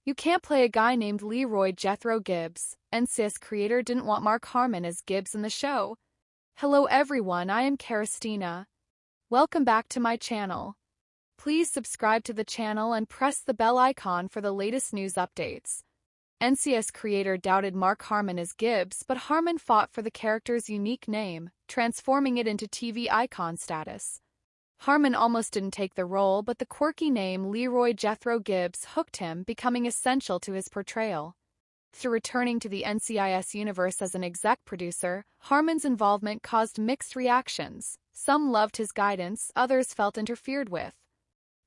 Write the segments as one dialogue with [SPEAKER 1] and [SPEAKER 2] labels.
[SPEAKER 1] You can't play a guy named Leroy Jethro Gibbs. NCIS creator didn't want Mark Harmon as Gibbs in the show. Hello everyone, I am Christina. Welcome back to my channel. Please subscribe to the channel and press the bell icon for the latest news updates. NCIS creator doubted Mark Harmon as Gibbs, but Harmon fought for the character's unique name, transforming it into TV icon status. Harmon almost didn't take the role, but the quirky name Leroy Jethro Gibbs hooked him, becoming essential to his portrayal. Through returning to the NCIS universe as an exec producer, Harmon's involvement caused mixed reactions. Some loved his guidance, others felt interfered with.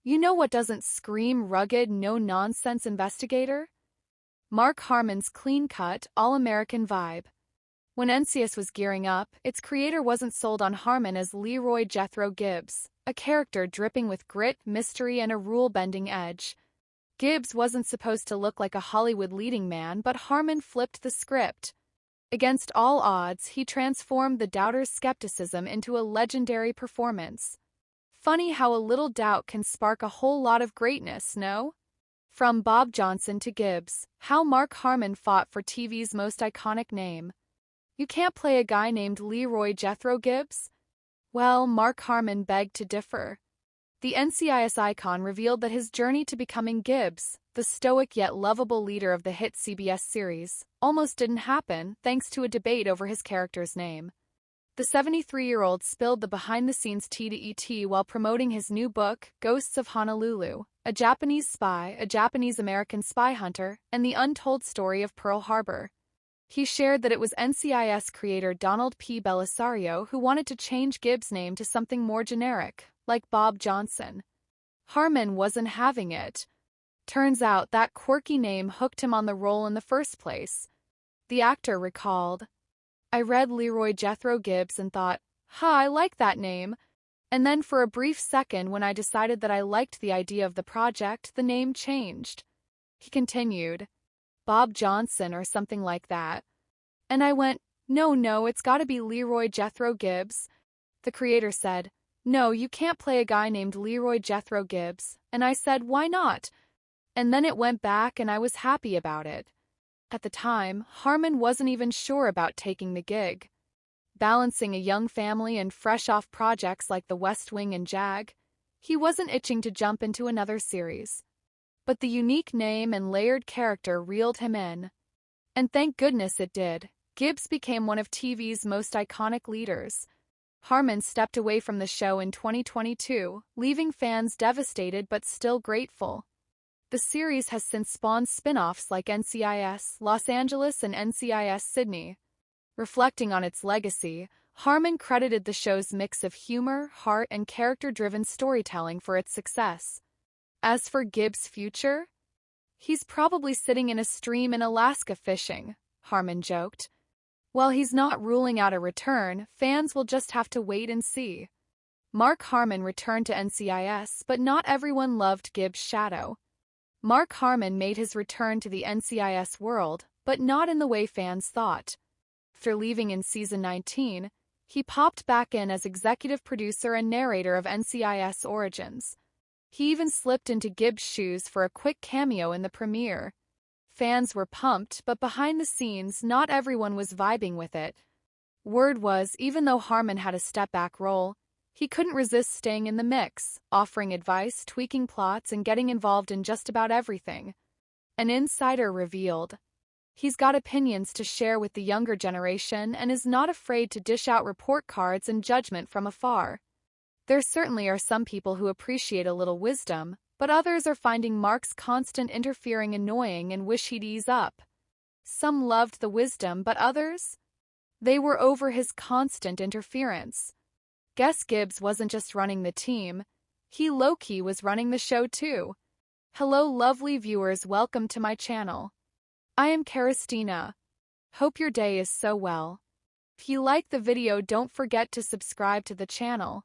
[SPEAKER 1] You know what doesn't scream rugged, no-nonsense investigator? Mark Harmon's clean-cut, all-American vibe. When NCIS was gearing up, its creator wasn't sold on Harmon as Leroy Jethro Gibbs, a character dripping with grit, mystery, and a rule-bending edge. Gibbs wasn't supposed to look like a Hollywood leading man, but Harmon flipped the script. Against all odds, he transformed the doubter's skepticism into a legendary performance. Funny how a little doubt can spark a whole lot of greatness, no? From Bob Johnson to Gibbs, how Mark Harmon fought for TV's most iconic name. You can't play a guy named Leroy Jethro Gibbs? Well, Mark Harmon begged to differ. The NCIS icon revealed that his journey to becoming Gibbs, the stoic yet lovable leader of the hit CBS series, almost didn't happen thanks to a debate over his character's name. The 73-year-old spilled the behind-the-scenes tea to ET while promoting his new book, Ghosts of Honolulu, a Japanese spy, a Japanese-American spy hunter, and the untold story of Pearl Harbor. He shared that it was NCIS creator Donald P. Belisario who wanted to change Gibbs' name to something more generic, like Bob Johnson. Harmon wasn't having it. Turns out that quirky name hooked him on the role in the first place. The actor recalled, "I read Leroy Jethro Gibbs and thought, I like that name. And then for a brief second when I decided that I liked the idea of the project, the name changed." He continued, "Bob Johnson or something like that. And I went, no, it's gotta be Leroy Jethro Gibbs." The creator said, "No, you can't play a guy named Leroy Jethro Gibbs." And I said, "Why not?" And then it went back and I was happy about it. At the time, Harmon wasn't even sure about taking the gig. Balancing a young family and fresh off projects like The West Wing and JAG, he wasn't itching to jump into another series. But the unique name and layered character reeled him in. And thank goodness it did. Gibbs became one of TV's most iconic leaders. Harmon stepped away from the show in 2022, leaving fans devastated but still grateful. The series has since spawned spin-offs like NCIS Los Angeles and NCIS Sydney. Reflecting on its legacy, Harmon credited the show's mix of humor, heart, and character-driven storytelling for its success. As for Gibbs' future, he's probably sitting in a stream in Alaska fishing, Harmon joked. While he's not ruling out a return, fans will just have to wait and see. Mark Harmon returned to NCIS, but not everyone loved Gibbs' shadow. Mark Harmon made his return to the NCIS world, but not in the way fans thought. After leaving in season 19, he popped back in as executive producer and narrator of NCIS Origins. He even slipped into Gibbs' shoes for a quick cameo in the premiere. Fans were pumped, but behind the scenes, not everyone was vibing with it. Word was, even though Harmon had a step-back role, he couldn't resist staying in the mix, offering advice, tweaking plots, and getting involved in just about everything. An insider revealed, he's got opinions to share with the younger generation and is not afraid to dish out report cards and judgment from afar. There certainly are some people who appreciate a little wisdom, but others are finding Mark's constant interfering annoying and wish he'd ease up. Some loved the wisdom, but others? They were over his constant interference. Guess Gibbs wasn't just running the team, he low-key was running the show too. Hello lovely viewers, welcome to my channel. I am Christina. Hope your day is so well. If you like the video, don't forget to subscribe to the channel.